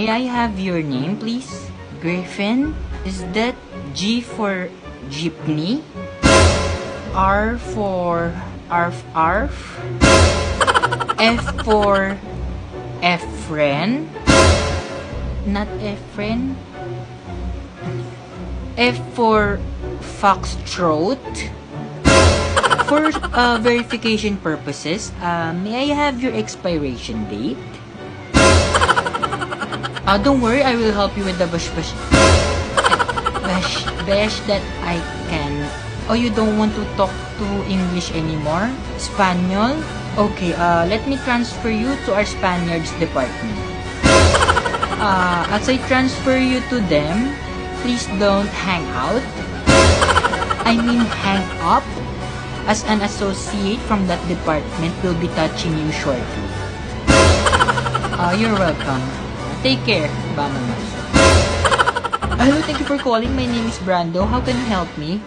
May I have your name, please? Griffin? Is that G for jeepney? R for arf? F for Efren? Not Efren? F for foxtrot? For verification purposes, may I have your expiration date? Don't worry, I will help you with the bash that I can. Oh, you don't want to talk to English anymore? Spaniel? Okay, let me transfer you to our Spaniards department. As I transfer you to them, please don't hang out. I mean hang up, as an associate from that department will be touching you shortly. You're welcome. Take care. Bye, mama. Hello, thank you for calling. My name is Brando. How can you help me?